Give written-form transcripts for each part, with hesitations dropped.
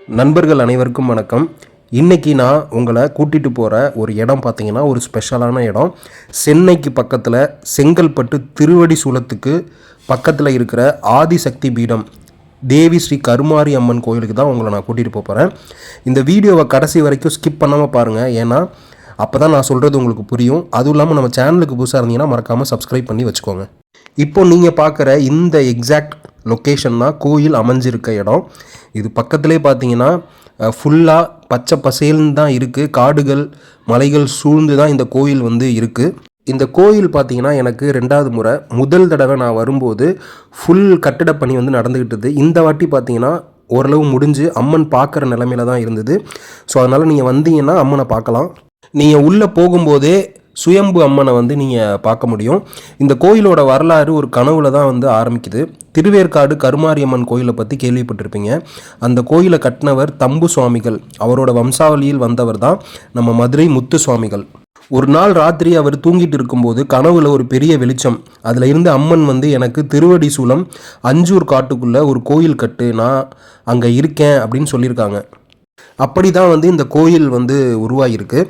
நண்பர்கள் அனைவருக்கும் வணக்கம். இன்றைக்கி நான் உங்களை கூட்டிகிட்டு போகிற ஒரு இடம் பார்த்திங்கன்னா ஒரு ஸ்பெஷலான இடம். சென்னைக்கு பக்கத்தில் செங்கல்பட்டு திருவடி சூலத்துக்கு பக்கத்தில் இருக்கிற ஆதிசக்தி பீடம் தேவி ஸ்ரீ கருமாரி அம்மன் கோயிலுக்கு தான் உங்களை நான் கூட்டிகிட்டு போகிறேன். இந்த வீடியோவை கடைசி வரைக்கும் ஸ்கிப் பண்ணாமல் பாருங்கள், ஏன்னா அப்போ தான் நான் சொல்கிறது உங்களுக்கு புரியும். அதுவும் இல்லாமல் நம்ம சேனலுக்கு புதுசாக இருந்தீங்கன்னா மறக்காமல் சப்ஸ்கிரைப் பண்ணி வச்சுக்கோங்க. இப்போ நீங்கள் பார்க்குற இந்த எக்ஸாக்ட் லொக்கேஷன் தான் கோயில் அமைஞ்சிருக்க இடம். இது பக்கத்துலேயே பார்த்தீங்கன்னா ஃபுல்லாக பச்சை பசேல்னு தான் இருக்குது. காடுகள் மலைகள் சூழ்ந்து தான் இந்த கோயில் இருக்குது. இந்த கோயில் பார்த்திங்கன்னா எனக்கு 2வது முறை. முதல் தடவை நான் வரும்போது ஃபுல் கட்டிட பணி நடந்துக்கிட்டது. இந்த வாட்டி பார்த்திங்கன்னா ஓரளவு முடிஞ்சு அம்மன் பார்க்குற நிலமையில தான் இருந்தது. ஸோ அதனால் நீங்கள் வந்தீங்கன்னா அம்மனை பார்க்கலாம். நீங்கள் உள்ளே போகும்போதே சுயம்பு அம்மனை நீங்கள் பார்க்க முடியும். இந்த கோயிலோட வரலாறு ஒரு கனவுல தான் ஆரம்பிக்குது. திருவேற்காடு கருமாரியம்மன் கோயிலை பற்றி கேள்விப்பட்டிருப்பீங்க. அந்த கோயிலை கட்டினவர் தம்பு சுவாமிகள். அவரோட வம்சாவளியில் வந்தவர் தான் நம்ம மதுரை முத்து சுவாமிகள். ஒரு நாள் ராத்திரி அவர் தூங்கிட்டு இருக்கும்போது கனவுல ஒரு பெரிய வெளிச்சம். அதில் இருந்து அம்மன் எனக்கு திருவடி சூலம் அஞ்சூர் காட்டுக்குள்ளே ஒரு கோயில் கட்டு, நான் அங்கே இருக்கேன் அப்படின்னு சொல்லியிருக்காங்க. அப்படி தான் இந்த கோயில் உருவாகியிருக்கு.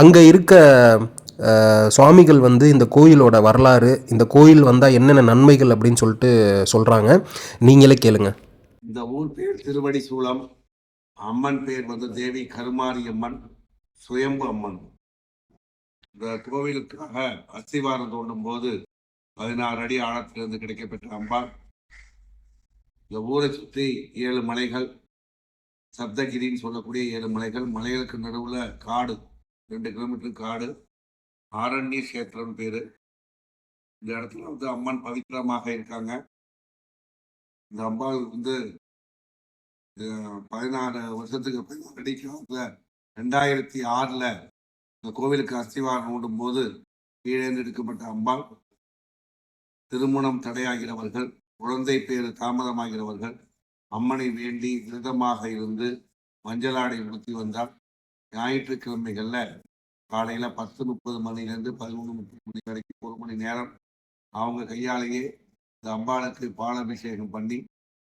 அங்கே இருக்க சுவாமிகள் இந்த கோயிலோட வரலாறு, இந்த கோயில் வந்தால் என்னென்ன நன்மைகள் அப்படின்னு சொல்லிட்டு சொல்கிறாங்க. நீங்களே கேளுங்க. இந்த ஊர் பேர் திருவடி சூலம். அம்மன் பேர் தேவி கருமாரி அம்மன், சுயம்பு அம்மன். இந்த கோவிலுக்காக அஸ்திவாரம் தோண்டும் போது 16 அடி ஆழத்திலிருந்து கிடைக்கப்பெற்ற அம்பாள். இந்த ஊரை சுற்றி 7 மலைகள், சப்தகிரின்னு சொல்லக்கூடிய 7 மலைகள். மலைகளுக்கு நடுவில் காடு, 2 கிலோமீட்டர் காடு, ஆரண்ய கஷேத்திரம் பேரு. இந்த இடத்துல அம்மன் பவித்திரமாக இருக்காங்க. இந்த அம்பாள் 16 வருஷத்துக்கு 2006 இந்த கோவிலுக்கு அஸ்திவாரம் ஓடும் போது கீழே எடுக்கப்பட்ட அம்பாள். திருமணம் தடையாகிறவர்கள், குழந்தை பேரு தாமதமாகிறவர்கள் அம்மனை வேண்டி விரதமாக இருந்து மஞ்சளாடை உடுத்தி வந்தால் ஞாயிற்றுக்கிழமைகள்ல காலையில் 10:30 மணிலேருந்து 11:30 மணி வரைக்கும் 1 மணி நேரம் அவங்க கையாலேயே இந்த அம்பாளுக்கு பாலாபிஷேகம் பண்ணி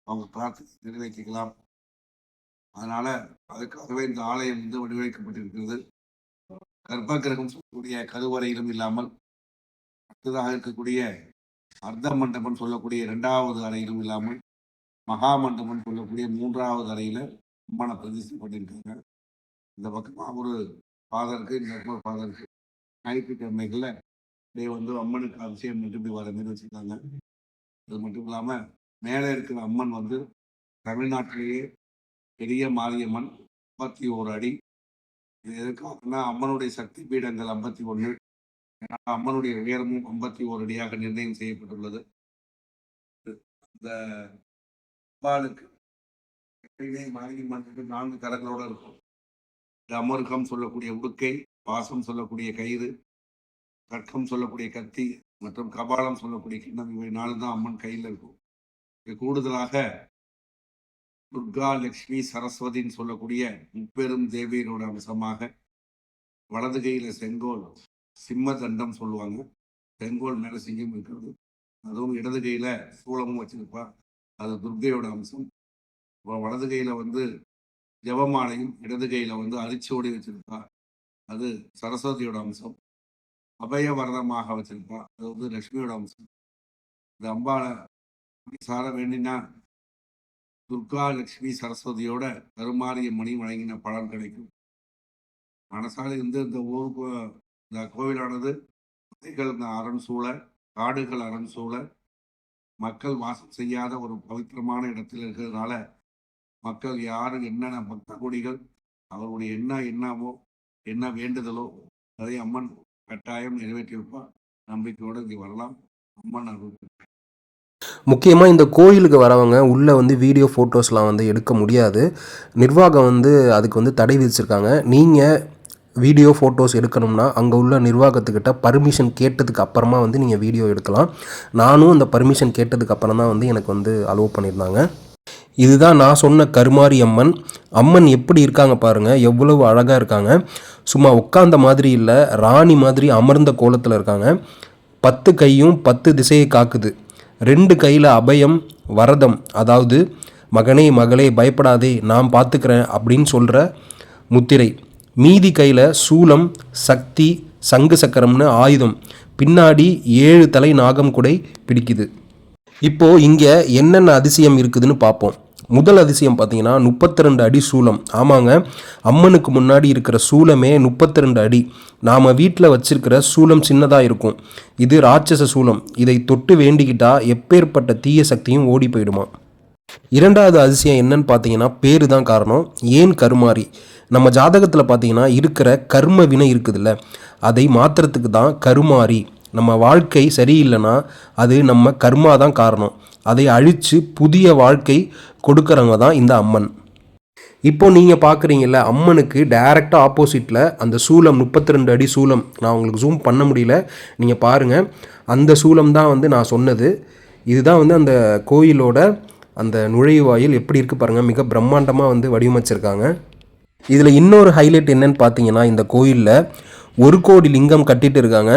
அவங்க பிரார்த்தனை நிறைவேற்றிக்கலாம். அதனால அதுக்காகவே இந்த ஆலயம் வடிவமைக்கப்பட்டிருக்கிறது. கர்ப்ப கிரகம் சொல்லக்கூடிய கருவறையிலும் இல்லாமல் அடுத்ததாக இருக்கக்கூடிய அர்த்த மண்டபம் சொல்லக்கூடிய 2வது அறையிலும் இல்லாமல் மகா மண்டபம் சொல்லக்கூடிய 3வது அறையில அம்மனை பிரதிஷ்டை பண்ணியிருக்காங்க. இந்த பக்கமாக ஒரு ஃபாதருக்கு, இந்த ஃபாதருக்கு ஞாயிற்றுக்கிழமைகளில் அம்மனுக்கு அபிஷேகம் நிரம்பி வர மாதிரி வச்சுருக்காங்க. அது மட்டும் இல்லாமல் மேலே இருக்கிற அம்மன் தமிழ்நாட்டிலேயே பெரிய மாரியம்மன், 51 அடி. இது எதுக்காகனா அம்மனுடைய சக்தி பீடங்கள் 51, அம்மனுடைய உயரமும் 51 அடியாக நிர்ணயம் செய்யப்பட்டுள்ளது. இந்த அம்பாளுக்கு மாரியம்மன் 4 கரங்களோடு இருக்கும். அமர்கம் சொல்லக்கூடிய உடுக்கை, பாசம் சொல்லக்கூடிய கயிறு, கட்கம் சொல்லக்கூடிய கத்தி மற்றும் கபாலம் சொல்லக்கூடிய கிண்ணம், இவை 4 தான் அம்மன் கையில் இருக்கும். இது கூடுதலாக துர்கா, லக்ஷ்மி, சரஸ்வதின்னு சொல்லக்கூடிய முப்பெரும் தேவியரோட அம்சமாக வலது கையில செங்கோல், சிம்ம தண்டம் சொல்லுவாங்க. செங்கோல் மேல சிங்கம் இருக்கிறது. அதுவும் இடது கையில சூளமும் வச்சிருப்பா, அது துர்கையோட அம்சம். வலது கையில ஜபமாலையும், இடது கையில அரிச்சோடி வச்சிருப்பா, அது சரஸ்வதியோட அம்சம். அபய வரதமாக வச்சிருப்பா, அது லட்சுமியோட அம்சம். இந்த அம்பாளை சார வேண்டினா துர்கா, லட்சுமி, சரஸ்வதியோட கருமாரியம்மணி வழங்கின பலன் கிடைக்கும். மனசால இந்த ஊருக்கு இந்த கோவிலானது மலைகள் அரண் சூழ, காடுகள் அரண் சூழ, மக்கள் வாசம் செய்யாத ஒரு பவித்திரமான இடத்தில் இருக்கிறதுனால மக்கள் யாரு என்னென்ன பக்த கொடிகள் அவருடைய என்னவோ என்ன வேண்டுதலோ அதை அம்மன் கட்டாயம் நிறைவேற்றியிருப்பார். நம்பிக்கையோடு இங்கே வரலாம். அம்மன் அருள். முக்கியமாக இந்த கோயிலுக்கு வரவங்க உள்ளே வீடியோ ஃபோட்டோஸ்லாம் எடுக்க முடியாது. நிர்வாகம் அதுக்கு தடை விதிச்சிருக்காங்க. நீங்கள் வீடியோ ஃபோட்டோஸ் எடுக்கணும்னா அங்கே உள்ள நிர்வாகத்துக்கிட்ட பர்மிஷன் கேட்டதுக்கு அப்புறமா நீங்கள் வீடியோ எடுக்கலாம். நானும் அந்த பர்மிஷன் கேட்டதுக்கு அப்புறம் தான் எனக்கு அலோவ் பண்ணியிருந்தாங்க. இதுதான் நான் சொன்ன கருமாரி அம்மன். அம்மன் எப்படி இருக்காங்க பாருங்கள், எவ்வளவு அழகாக இருக்காங்க. சும்மா உட்கார்ந்த மாதிரி இல்லை, ராணி மாதிரி அமர்ந்த கோலத்தில் இருக்காங்க. 10 கையும் 10 திசையை காக்குது. 2 கையில் அபயம், வரதம், அதாவது மகனே மகளே பயப்படாதே நான் பார்த்துக்கிறேன் அப்படின்னு சொல்கிற முத்திரை. மீதி கையில் சூலம், சக்தி, சங்கு சக்கரம்னு ஆயுதம், பின்னாடி 7 தலை நாகம் கூட பிடிக்குது. இப்போது இங்கே என்னென்ன அதிசயம் இருக்குதுன்னு பார்ப்போம். முதல் அதிசயம் பார்த்தீங்கன்னா 32 அடி சூலம். ஆமாங்க, அம்மனுக்கு முன்னாடி இருக்கிற சூலமே 32 அடி. நாம் வீட்டில் வச்சிருக்கிற சூலம் சின்னதாக இருக்கும். இது ராட்சச சூலம். இதை தொட்டு வேண்டிக்கிட்டா எப்பேற்பட்ட தீய சக்தியும் ஓடி போயிடுமா. இரண்டாவது அதிசயம் என்னன்னு பார்த்தீங்கன்னா பேரு தான் காரணம். ஏன் கருமாரி? நம்ம ஜாதகத்தில் பார்த்தீங்கன்னா இருக்கிற கர்ம வினை இருக்குதுல்ல, அதை மாற்றுறதுக்கு தான் கருமாரி. நம்ம வாழ்க்கை சரியில்லைன்னா அது நம்ம கர்மா தான் காரணம். அதை அழித்து புதிய வாழ்க்கை கொடுக்குறவங்க தான் இந்த அம்மன். இப்போ நீங்கள் பார்க்குறீங்கல்ல, அம்மனுக்கு டைரெக்டாக ஆப்போசிட்டில் அந்த சூலம் 32 அடி சூலம். நான் உங்களுக்கு ஜூம் பண்ண முடியல, நீங்கள் பாருங்கள். அந்த சூலம் தான் நான் சொன்னது. இதுதான் அந்த கோயிலோட அந்த நுழைவாயில் எப்படி இருக்குது பாருங்கள். மிக பிரம்மாண்டமாக வடிவமைச்சிருக்காங்க. இதில் இன்னொரு ஹைலைட் என்னன்னு பார்த்தீங்கன்னா, இந்த கோயிலில் 1 கோடி லிங்கம் கட்டிட்டு இருக்காங்க.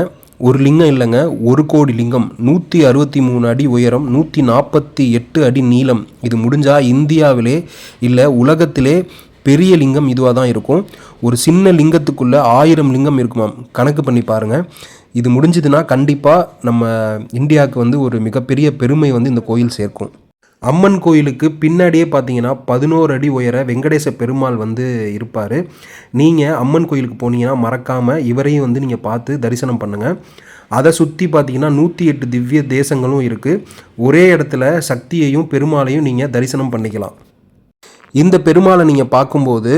ஒரு லிங்கம் இல்லைங்க, 1 கோடி லிங்கம். 163 அடி உயரம், 148 அடி நீளம். இது முடிஞ்சால் இந்தியாவிலே இல்லை உலகத்திலே பெரிய லிங்கம் இதுவாக தான் இருக்கும். ஒரு சின்ன லிங்கத்துக்குள்ளே 1000 லிங்கம் இருக்குமாம். கணக்கு பண்ணி பாருங்கள். இது முடிஞ்சதுன்னா கண்டிப்பாக நம்ம இந்தியாவுக்கு ஒரு மிகப்பெரிய பெருமை இந்த கோயில் சேர்க்கும். அம்மன் கோயிலுக்கு பின்னாடியே பார்த்தீங்கன்னா 11 அடி உயர வெங்கடேச பெருமாள் இருப்பார். நீங்கள் அம்மன் கோயிலுக்கு போனீங்கன்னா மறக்காமல் இவரையும் நீங்கள் பார்த்து தரிசனம் பண்ணுங்கள். அதை சுற்றி பார்த்தீங்கன்னா 108 திவ்ய தேசங்களும் இருக்குது. ஒரே இடத்துல சக்தியையும் பெருமாளையும் நீங்கள் தரிசனம் பண்ணிக்கலாம். இந்த பெருமாளை நீங்கள் பார்க்கும்போது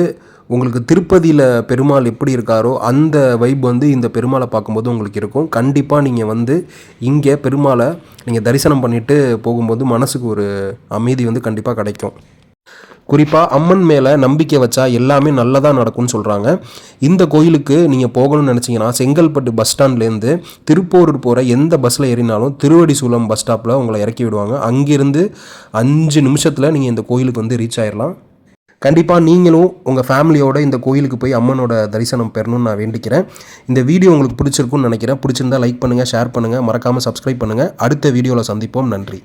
உங்களுக்கு திருப்பதியில் பெருமாள் எப்படி இருக்காரோ அந்த வைப் இந்த பெருமாளை பார்க்கும்போது உங்களுக்கு இருக்கும். கண்டிப்பாக நீங்கள் இங்கே பெருமாளை நீங்கள் தரிசனம் பண்ணிவிட்டு போகும்போது மனசுக்கு ஒரு அமைதி கண்டிப்பாக கிடைக்கும். குறிப்பாக அம்மன் மேலே நம்பிக்கை வச்சா எல்லாமே நல்லதாக நடக்கும்னு சொல்கிறாங்க. இந்த கோயிலுக்கு நீங்கள் போகணும்னு நினச்சிங்கன்னா செங்கல்பட்டு பஸ் ஸ்டாண்ட்லேருந்து திருப்போரூர் போகிற எந்த பஸ்ஸில் ஏறினாலும் திருவடிசூலம் பஸ் ஸ்டாப்பில் உங்களை இறக்கி விடுவாங்க. அங்கேருந்து 5 நிமிஷத்தில் நீங்கள் இந்த கோயிலுக்கு ரீச் ஆயிடலாம். கண்டிப்பாக நீங்களும் உங்கள் ஃபேமிலியோடு இந்த கோயிலுக்கு போய் அம்மனோட தரிசனம் பெறணும்னு நான் வேண்டிக்கிறேன். இந்த வீடியோ உங்களுக்கு பிடிச்சிருக்குன்னு நினைக்கிறேன். பிடிச்சிருந்தா லைக் பண்ணுங்கள், ஷேர் பண்ணுங்கள், மறக்காமல் சப்ஸ்கிரைப் பண்ணுங்கள். அடுத்த வீடியோவில் சந்திப்போம். நன்றி.